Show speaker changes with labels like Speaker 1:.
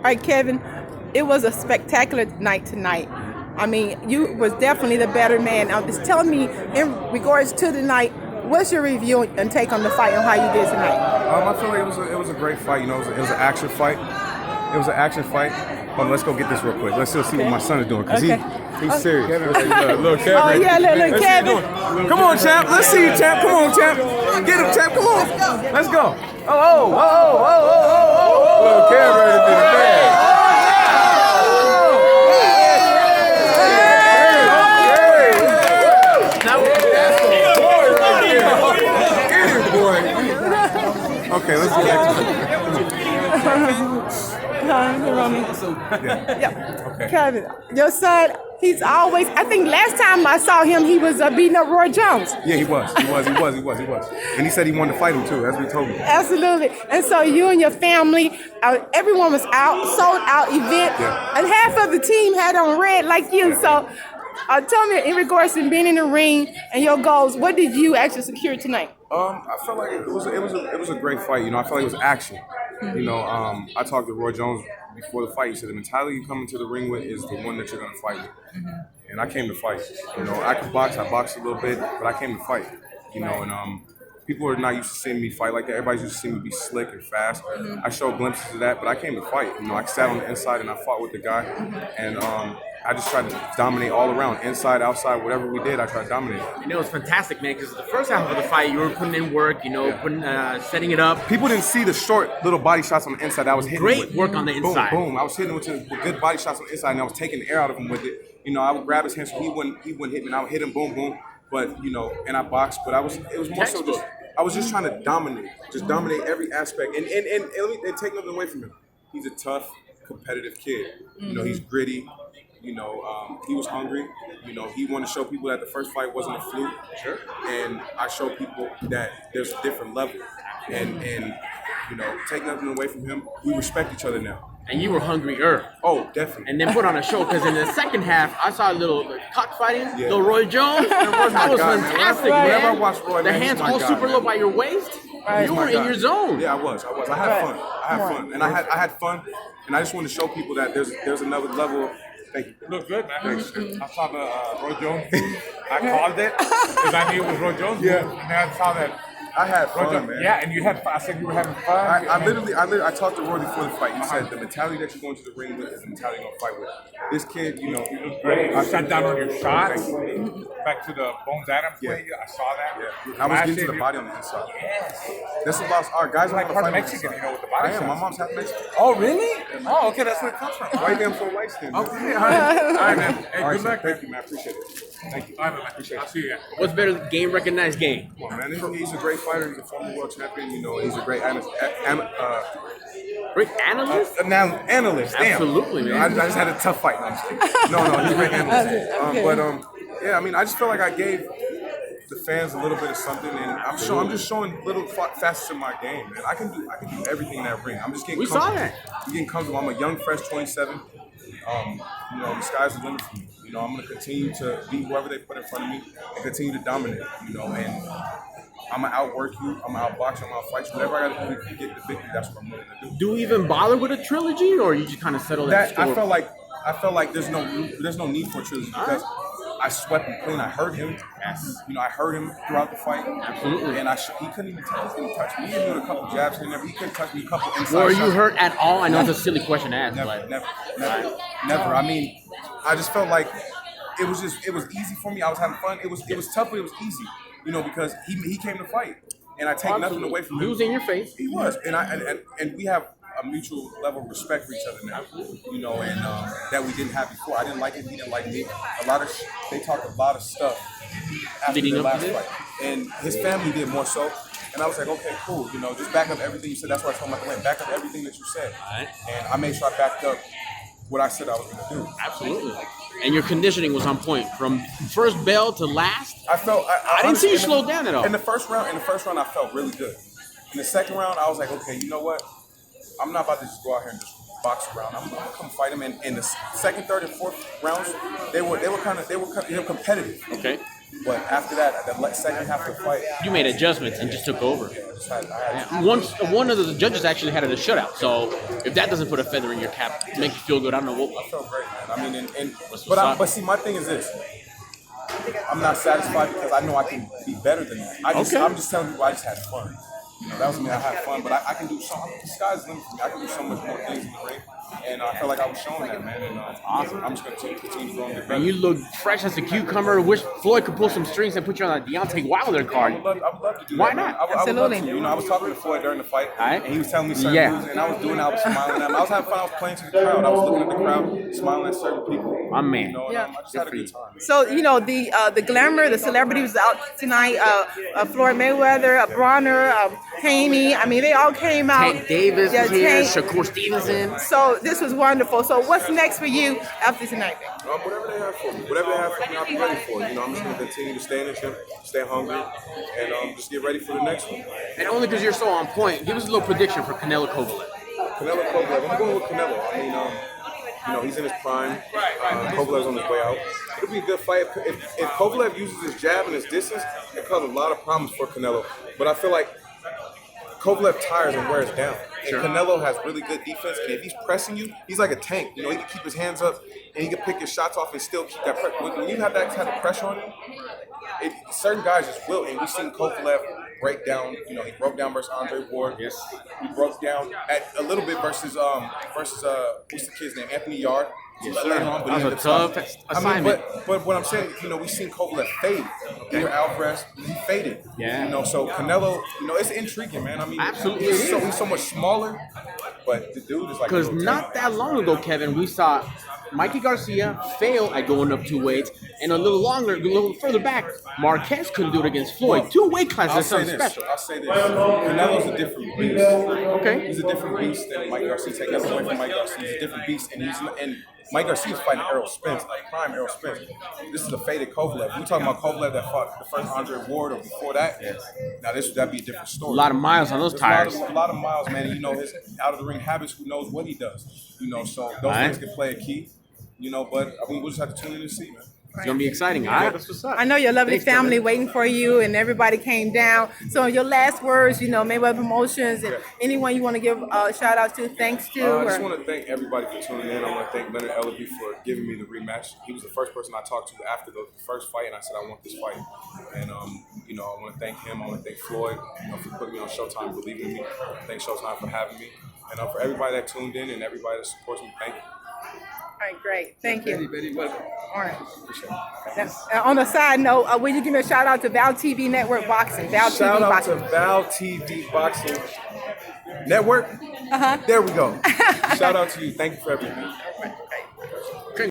Speaker 1: right, Kevin, it was a spectacular night tonight. I mean, you was definitely the better man. Now, just tell me, in regards to the night, what's your review and take on the fight and how you did tonight?
Speaker 2: I feel like it was a great fight. You know, it was an action fight. It was an action fight. Hold on, let's go get this real quick. Let's still see what my son is doing because he's serious. Little Kevin.
Speaker 1: Oh yeah, look, Kevin.
Speaker 2: Come on, champ. Let's see you, champ. Come on, champ. Get him, champ. Come on. Let's go. Oh. Little Kevin ready to do the bag. Okay, let's get back to
Speaker 1: it. Okay. Kevin, your son, he's always, I think last time I saw him, he was beating up Roy Jones.
Speaker 2: Yeah, he was. And he said he wanted to fight him too, as we told him.
Speaker 1: Absolutely. And so you and your family, everyone was out, sold out event, and half of the team had on red like you. So tell me, in regards to being in the ring and your goals, what did you actually secure tonight?
Speaker 2: I felt like it was a great fight. You know, I felt like it was action. You know, I talked to Roy Jones before the fight. He said the mentality you come into the ring with is the one that you're gonna fight with. And I came to fight. You know, I could box. I boxed a little bit, but I came to fight. You know, and people are not used to seeing me fight like that. Everybody's used to seeing me be slick and fast. I showed glimpses of that, but I came to fight. You know, I sat on the inside and I fought with the guy, and I just tried to dominate all around, inside, outside, whatever we did, I tried to dominate.
Speaker 3: And it was fantastic, man, because the first half of the fight, you were putting in work, you know, setting it up.
Speaker 2: People didn't see the short little body shots on the inside. I was hitting
Speaker 3: great work on the inside.
Speaker 2: Boom. I was hitting with good body shots on the inside, and I was taking the air out of him with it. You know, I would grab his hand so he wouldn't hit me, and I would hit him, boom, boom. But, you know, and I boxed, but it was more so just, I was just trying to dominate every aspect. And let me take nothing away from him. He's a tough, competitive kid. You know, he's gritty. You know, he was hungry. You know, he wanted to show people that the first fight wasn't a fluke.
Speaker 3: Sure.
Speaker 2: And I show people that there's a different level. And you know, take nothing away from him. We respect each other now.
Speaker 3: And you were hungrier.
Speaker 2: Oh, definitely.
Speaker 3: And then put on a show, because in the second half, I saw a little cockfighting, little Roy Jones. That was fantastic, man.
Speaker 2: Whenever I watch Roy,
Speaker 3: the hands all super low by your waist. You were in your zone.
Speaker 2: Yeah, I was. I had fun. And I had fun. And I just want to show people that there's another level of. Thank you.
Speaker 4: Look good, man. I saw the Roy Jones. I called it because I knew it was Roy Jones.
Speaker 2: Yeah.
Speaker 4: And then I saw that.
Speaker 2: I had fun, man.
Speaker 4: Yeah, and you had fun. I said you were having fun.
Speaker 2: I talked to Roy before the fight. He said the mentality that you're going to the ring with is the mentality you're going to fight with. This kid, you know.
Speaker 4: You look great. I sat down on your shots. Back to the Bones Adams way. I saw that.
Speaker 2: Yeah. I was getting to the body on the inside.
Speaker 4: Yes.
Speaker 2: That's about our guys
Speaker 4: like
Speaker 2: part
Speaker 4: Mexican, you know, with the body shots.
Speaker 2: My mom's half Mexican.
Speaker 4: Oh, really? Oh, okay. That's where it comes from.
Speaker 2: Why you damn so light skinned?
Speaker 4: Okay. All right, man. Hey, good luck.
Speaker 2: Thank you, man. Appreciate it. Thank you.
Speaker 4: All right, man. Appreciate it. I'll see you.
Speaker 3: What's better, game recognized game?
Speaker 2: Come on, man. He's a great fighter. He's a former world champion. You know, he's a great analyst.
Speaker 3: Great analyst?
Speaker 2: Analyst. Damn.
Speaker 3: Absolutely, man.
Speaker 2: I just had a tough fight. No, I'm just kidding. No, he's a great analyst. Yeah, I mean, I just feel like I gave the fans a little bit of something, and I'm just showing little facets of my game, man. I can do everything in that ring. I'm just getting comfortable.
Speaker 3: Saw that.
Speaker 2: I'm getting comfortable. I'm a young, fresh 27. You know, the sky's the limit for me. You know, I'm going to continue to beat whoever they put in front of me and continue to dominate, you know, and I'm going to outwork you, I'm going to outbox you, I'm going to fight you. Whatever I got to do to get the victory, that's what I'm willing to do.
Speaker 3: Do you even bother with a trilogy, or you just kind of settle that?
Speaker 2: I felt like there's no need for a trilogy because I swept him clean. I hurt him.
Speaker 3: Yes.
Speaker 2: You know, I hurt him throughout the fight.
Speaker 3: Absolutely.
Speaker 2: And he couldn't even touch me. He hit me with a couple jabs and he couldn't touch me a couple inside
Speaker 3: Were
Speaker 2: shots.
Speaker 3: you hurt at all? I know it's a silly question to ask.
Speaker 2: Never. I mean, I just felt like it was easy for me. I was having fun. It was tough, but it was easy. You know, because he came to fight, and I take nothing away from him.
Speaker 3: He was in your face.
Speaker 2: He was, and we have a mutual level of respect for each other now. You know, and that we didn't have before. I didn't like him. He didn't like me. They talked a lot of stuff after the last fight, and his family did more so. And I was like, okay, cool. You know, just back up everything you said. That's why I told him, like, back up everything that you said.
Speaker 3: Right.
Speaker 2: And I made sure I backed up what I said I was going to do.
Speaker 3: Absolutely. And your conditioning was on point from first bell to last.
Speaker 2: I
Speaker 3: didn't see you slow down at all.
Speaker 2: In the first round, I felt really good. In the second round, I was like, okay, you know what? I'm not about to just go out here and just box around. I'm gonna come fight him. And in the second, third, and fourth rounds, they were competitive.
Speaker 3: Okay.
Speaker 2: But after that, the second half of the fight,
Speaker 3: You made adjustments and just took over.
Speaker 2: I had
Speaker 3: One of the judges actually had it a shutout. So if that doesn't put a feather in your cap, make you feel good. I don't know what.
Speaker 2: I felt great, man. I mean,
Speaker 3: What's
Speaker 2: but see, my thing is this. I'm not satisfied because I know I can be better than that. I'm just telling people I just had fun. You know, that was me. I had fun, but I can do so. The sky's the limit for me. I can do so much more things in the ring, and I felt like I was showing that, man. And awesome. I'm just gonna continue growing. Get better.
Speaker 3: And you look fresh as a cucumber. Wish Floyd could pull some strings and put you on a Deontay Wilder card.
Speaker 2: I would love to do
Speaker 3: Why
Speaker 2: that.
Speaker 3: not?
Speaker 2: Man. I would love
Speaker 1: Absolutely.
Speaker 2: to. You know, I was talking to Floyd during the fight,
Speaker 3: Alright.
Speaker 2: and he was telling me certain moves, and I was doing. I was smiling at him. I was having fun. I was playing to the crowd. I was looking at the crowd, smiling at certain people.
Speaker 3: My man.
Speaker 2: You know,
Speaker 1: Yeah.
Speaker 2: I just had a good time.
Speaker 1: So, you know, the glamour, the celebrity was out tonight. Floyd Mayweather, Bronner, Haney. I mean, they all came out.
Speaker 3: Tank Davis
Speaker 1: Yeah,
Speaker 3: was here.
Speaker 1: Tank.
Speaker 3: Shakur Stevenson.
Speaker 1: So this was wonderful. So what's next for you after tonight?
Speaker 2: Whatever they have for me. Whatever they have for me, I'll be ready for it. You know, I'm just going to continue to stay in the gym, stay hungry, and just get ready for the next one.
Speaker 3: And only because you're so on point, give us a little prediction for Canelo Kovalev.
Speaker 2: Canelo Kovalev. I'm going with Canelo. I mean, you know, he's in his prime. Kovalev's on his way out. It'll be a good fight. If Kovalev uses his jab and his distance, it causes a lot of problems for Canelo. But I feel like Kovalev tires and wears down. And Canelo has really good defense. And if he's pressing you, he's like a tank. You know, he can keep his hands up and he can pick his shots off and still keep that pressure. When you have that kind of pressure on you, certain guys just will. And we've seen Kovalev break down. You know, he broke down versus Andre Ward.
Speaker 3: Yes.
Speaker 2: He broke down at a little bit versus what's the kid's name? Anthony Yard.
Speaker 3: Yes,
Speaker 2: Later
Speaker 3: sir.
Speaker 2: on, but
Speaker 3: That
Speaker 2: he
Speaker 3: was
Speaker 2: ended
Speaker 3: a
Speaker 2: up
Speaker 3: tough
Speaker 2: stopping.
Speaker 3: assignment.
Speaker 2: But what I'm saying, you know, we've seen Kovalev fade. Peter Alvarez, he faded.
Speaker 3: Yeah.
Speaker 2: You know, so Canelo, you know, it's intriguing, man. I mean,
Speaker 3: Absolutely
Speaker 2: he's so much smaller, but the dude is like.
Speaker 3: Because not that long ago, Kevin, we saw Mikey Garcia fail at going up 2 weights, and a little further back, Marquez couldn't do it against Floyd. 2 weight classes,
Speaker 2: I'll
Speaker 3: that's
Speaker 2: say
Speaker 3: something
Speaker 2: this.
Speaker 3: special.
Speaker 2: I'll say this. Canelo's a different beast.
Speaker 3: Okay.
Speaker 2: He's a different beast than Mike Garcia. Take nothing away from Mike Garcia. He's a different beast, and Mike Garcia's fighting Errol Spence, like prime Errol Spence. This is a faded Kovalev. We're talking about Kovalev that fought the first Andre Ward or before that. Yes. Now that'd be a different story.
Speaker 3: A lot of miles on those
Speaker 2: There's
Speaker 3: tires.
Speaker 2: A lot of miles, man. And you know his out of the ring habits. Who knows what he does? You know, so those things can play a key. You know, but I mean, we'll just have to tune in and see, man.
Speaker 3: It's going to be exciting. All right, that's what's up.
Speaker 1: I know your lovely
Speaker 3: Thanks,
Speaker 1: family
Speaker 3: Kevin.
Speaker 1: waiting for you, and everybody came down. So your last words, you know, Mayweather Promotions, and anyone you want to give a shout out to, thanks to.
Speaker 2: I just want to thank everybody for tuning in. I want to thank Leonard Ellaby for giving me the rematch. He was the first person I talked to after the first fight, and I said I want this fight. And you know, I want to thank him. I want to thank Floyd, you know, for putting me on Showtime, believing in me. Thank Showtime for having me, and for everybody that tuned in and everybody that supports me. Thank you.
Speaker 1: All right, great. Thank you.
Speaker 2: Betty, welcome.
Speaker 1: All right.
Speaker 2: Appreciate it.
Speaker 1: Now, on a side note, will you give me a shout out to Val TV Network Boxing? Val
Speaker 2: Shout
Speaker 1: TV
Speaker 2: out
Speaker 1: Boxing.
Speaker 2: to Val TV Boxing Network. There we go. Shout out to you. Thank you for everything.